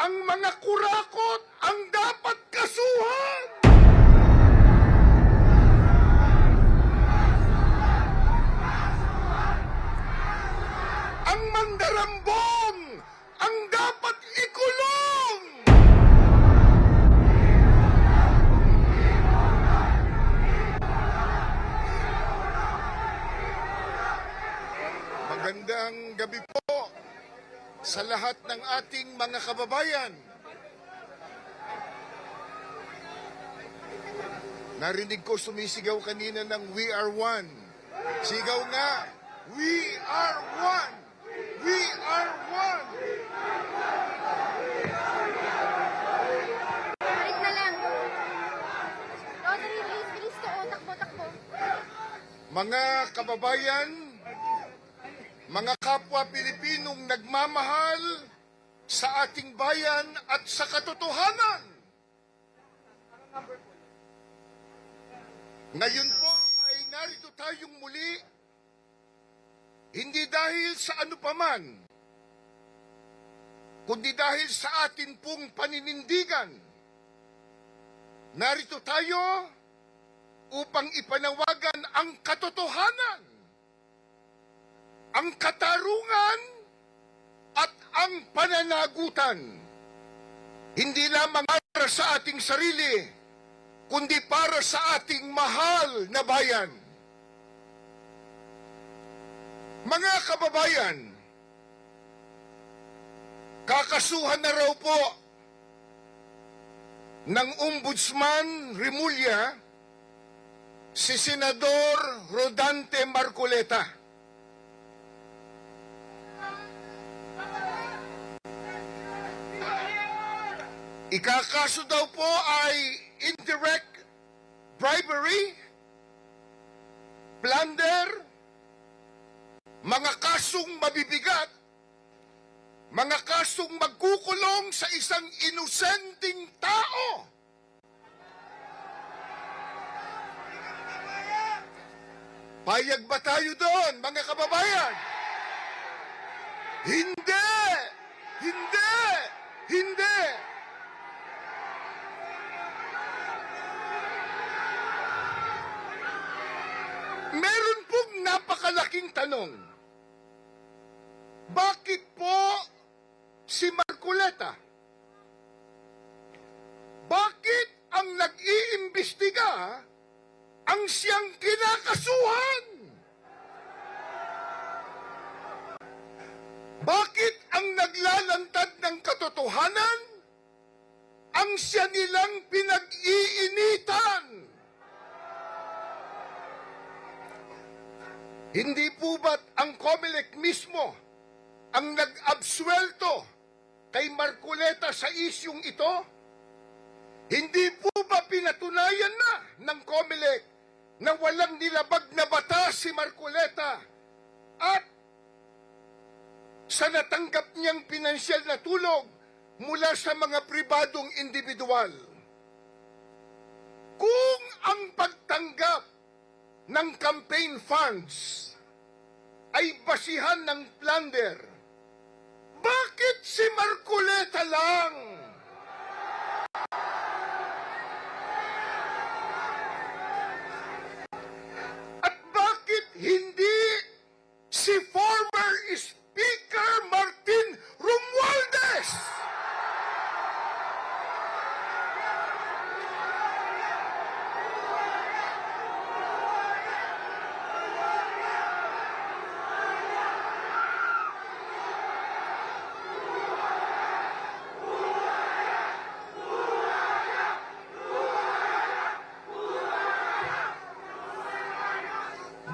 ang mga kurakot ang dapat kasuhan. Ang mandarambong ang dapat ikulong. Magandang gabi po sa lahat ng ating mga kababayan. Narinig ko sumisigaw kanina ng We Are One. Sigaw nga, We Are One! We Are One! Balik na lang. Rotary, bilis to. Takbo. Mga kababayan, mga kapwa Pilipinong nagmamahal sa ating bayan at sa katotohanan. Ngayon po ay narito tayong muli, hindi dahil sa ano paman, kundi dahil sa atin pong paninindigan. Narito tayo upang ipanawagan ang katotohanan, ang katarungan at ang pananagutan. Hindi lamang para sa ating sarili, kundi para sa ating mahal na bayan. Mga kababayan, kakasuhan na raw po ng Ombudsman Remulla si Senador Rodante Marcoleta. Ikakaso daw po ay indirect bribery, plunder, mga kasong mabibigat, mga kasong magkukulong sa isang inosenteng tao. Payag ba tayo doon, mga kababayan? Hindi! Hindi! Hindi! Meron pong napakalaking tanong. Bakit po si Marcoleta? Bakit ang nag-iimbestiga ang siyang kinakasuhan? Bakit ang naglalantad ng katotohanan ang siya nilang pinag-iinitan? Hindi po ba't ang COMELEC mismo ang nag-absuelto kay Marcoleta sa isyung ito? Hindi po ba pinatunayan na ng COMELEC na walang nilabag na batas si Marcoleta at sa natanggap niyang pinansyal na tulong mula sa mga pribadong individual? Kung ang pagtanggap ng campaign funds ay basihan ng plunder, bakit si Marcoleta lang? At bakit hindi si former Speaker Martin Romualdez?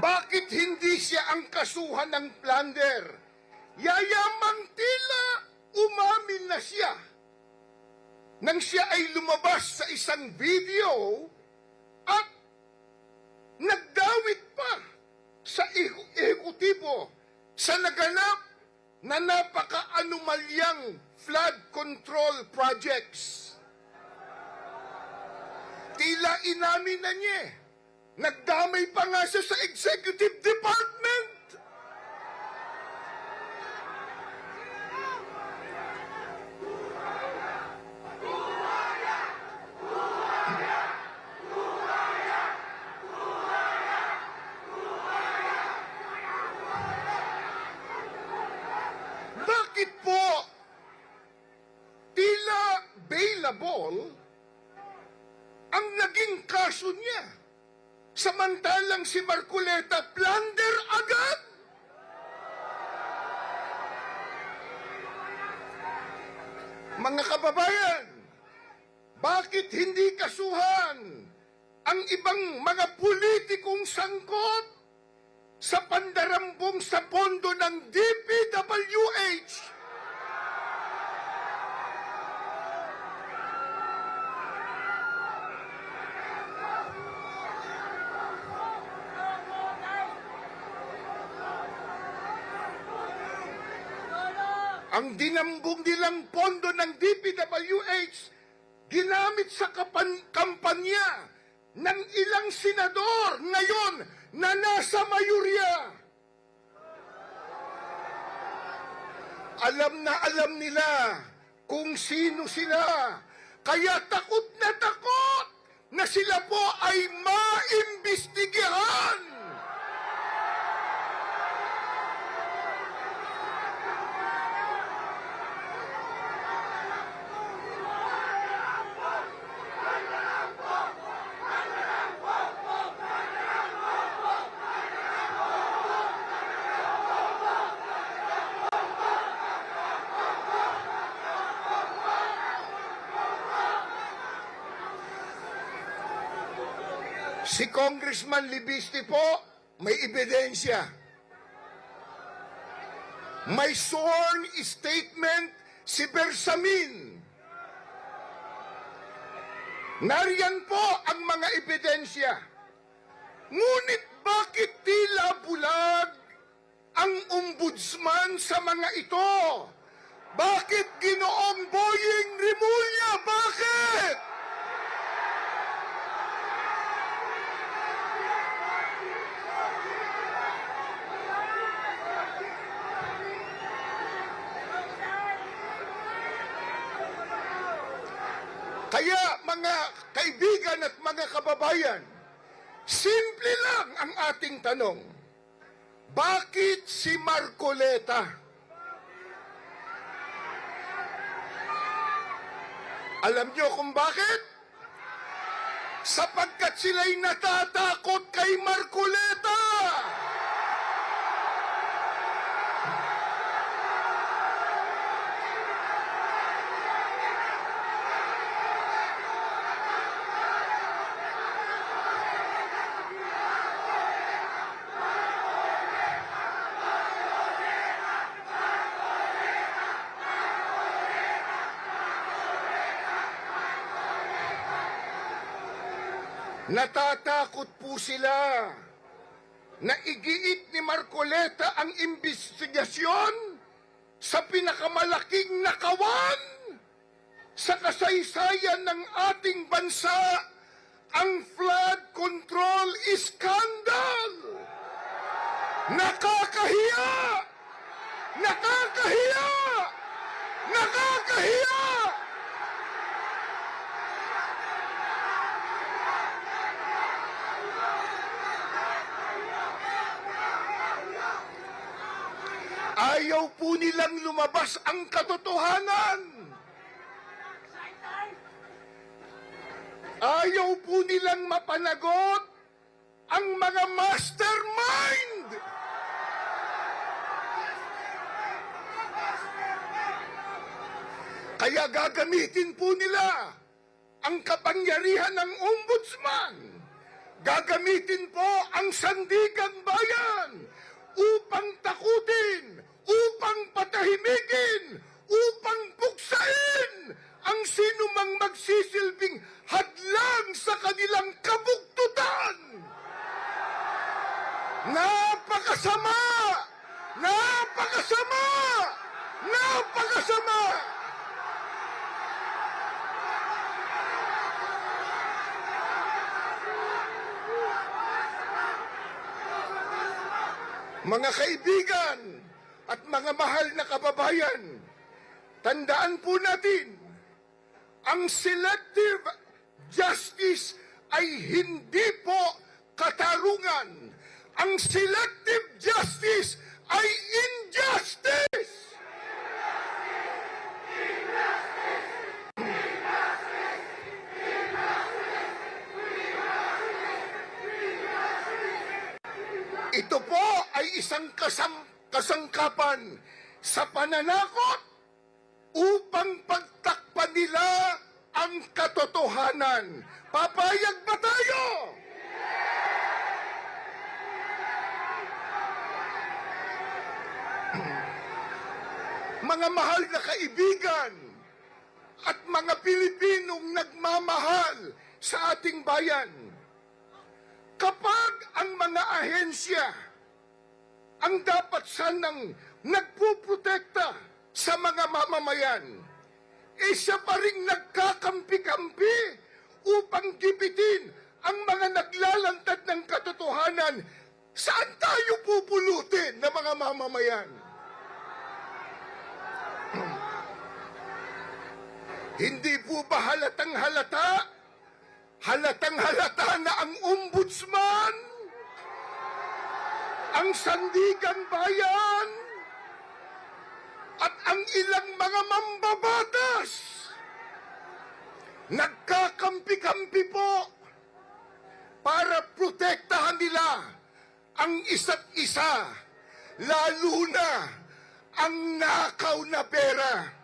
Bakit hindi siya ang kasuhan ng plunder? Yayamang tila umamin na siya nang siya ay lumabas sa isang video at nagdawit pa sa ehekutibo sa naganap na napaka-anomalyang flood control projects. Tila inamin na niya. Nagdamay pa nga siya sa executive department. bailable ang naging kaso niya. Samantalang si Marcoleta plunder agad. Mga kababayan, bakit hindi kasuhan ang ibang mga politikong sangkot sa pandarambong sa pondo ng DPWH? Ang dinambong nilang pondo ng DPWH ginamit sa kampanya ng ilang senador ngayon na nasa mayurya. Alam nila kung sino sila, kaya takot na sila po ay maimbestigahan. Si Congressman Libiste po, may ebidensya. May sworn statement si Bersamin. Nariyan po ang mga ebidensya. Ngunit bakit tila bulag ang ombudsman sa mga ito? Bakit Ginoong Boying Rimulya? Bakit? Kaya mga kaibigan at mga kababayan, simple lang ang ating tanong. Bakit si Marcoleta? Alam niyo kung bakit? Sapagkat sila'y natatakot kay Marcoleta! Natatakot po sila na igiit ni Marcoleta ang imbestigasyon sa pinakamalaking nakawan sa kasaysayan ng ating bansa, ang flood control scandal. Nakakahiya! Nakakahiya! Nakakahiya! Ayaw po nilang lumabas ang katotohanan. Ayaw po nilang mapanagot ang mga mastermind. Kaya gagamitin po nila ang kapangyarihan ng ombudsman. Gagamitin po ang sandigang bayan upang takutin, upang patahimikin, upang buksain ang sinumang magsisilbing hadlang sa kanilang kabuktutan. Napakasama! Napakasama! Napakasama! Mga kaibigan at mga mahal na kababayan, tandaan po natin, ang selective justice ay hindi po katarungan. Ang selective justice ay injustice! kasangkapan sa pananakot upang pagtakpan nila ang katotohanan. Papayag ba tayo? Mga mahal na kaibigan at mga Pilipinong nagmamahal sa ating bayan, kapag ang mga ahensya ang dapat sanang nagpuprotekta sa mga mamamayan, siya pa rin nagkakampi-kampi upang gipitin ang mga naglalantad ng katotohanan, saan tayo pupulutin ng mga mamamayan? Hindi po ba halatang halata na ang ombudsman, ang sandigang bayan, at ang ilang mga mambabatas nagkakampi-kampi po para protektahan nila ang isa't isa, lalo na ang nakaw na pera.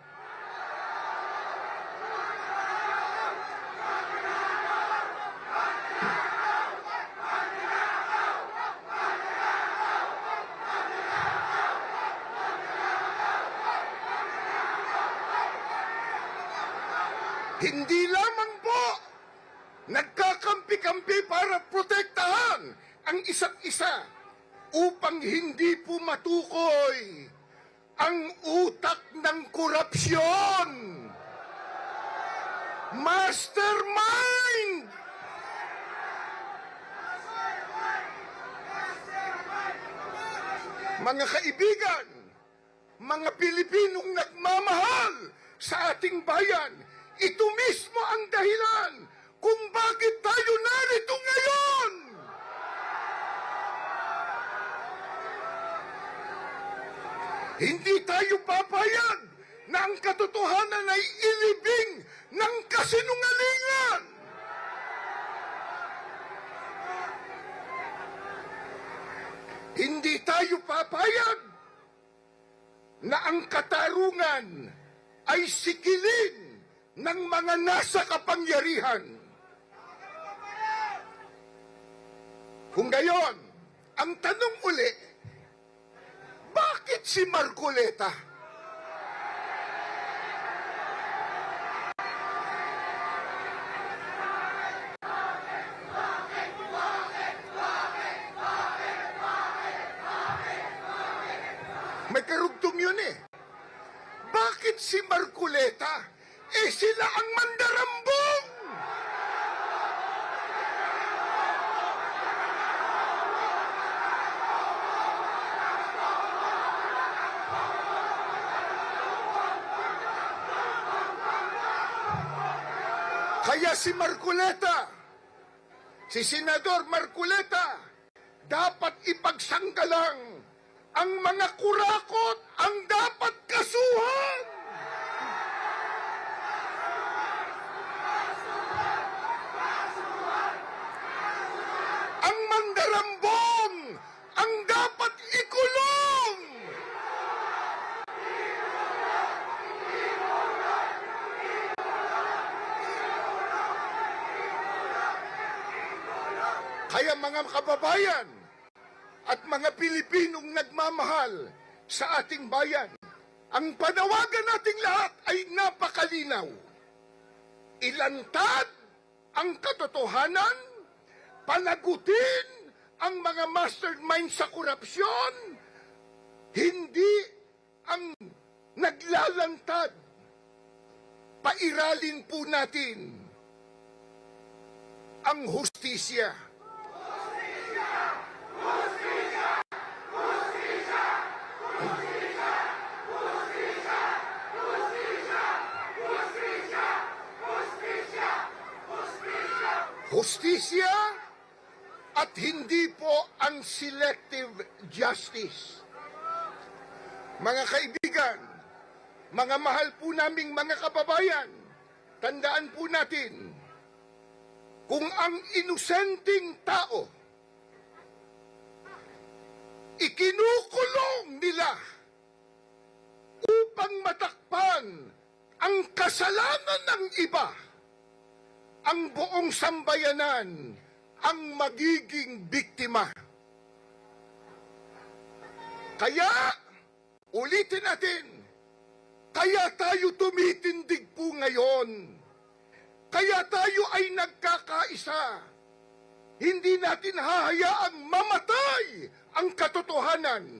Hindi lamang po nagkakampi-kampi para protektahan ang isa't isa upang hindi po matukoy ang utak ng korupsyon. Mastermind! Mga kaibigan, mga Pilipinong nagmamahal sa ating bayan, ito mismo ang dahilan kung bakit tayo narito ngayon. Hindi tayo papayag na ang katotohanan ay ilibing ng kasinungalingan. Hindi tayo papayag na ang katarungan ay sikilin ng mga nasa kapangyarihan. Kung gayon, ang tanong uli, bakit si Marcoleta? May karugtong yun eh. Bakit si Marcoleta? Sila ang mandarambong! Kaya si Marcoleta, si Senador Marcoleta, dapat ipagsanggalang ang mga kurakot ang dapat kasuhan. Ang mandarambong ang dapat ikulong. Kaya mga kababayan at mga Pilipinong nagmamahal sa ating bayan, ang panawagan nating lahat ay napakalinaw. Ilantad ang katotohanan, panagutin ang mga mastermind sa korupsyon, hindi ang naglalantad. Pairalin po natin ang hustisya. Hustisya at hindi po ang selective justice. Mga kaibigan, mga mahal po naming mga kababayan, tandaan po natin, kung ang inosenteng tao ikinukulong nila upang matakpan ang kasalanan ng iba, ang buong sambayanan ang magiging biktima. Kaya, ulitin natin, kaya tayo tumitindig po ngayon. Kaya tayo ay nagkakaisa. Hindi natin hahayaang mamatay ang katotohanan.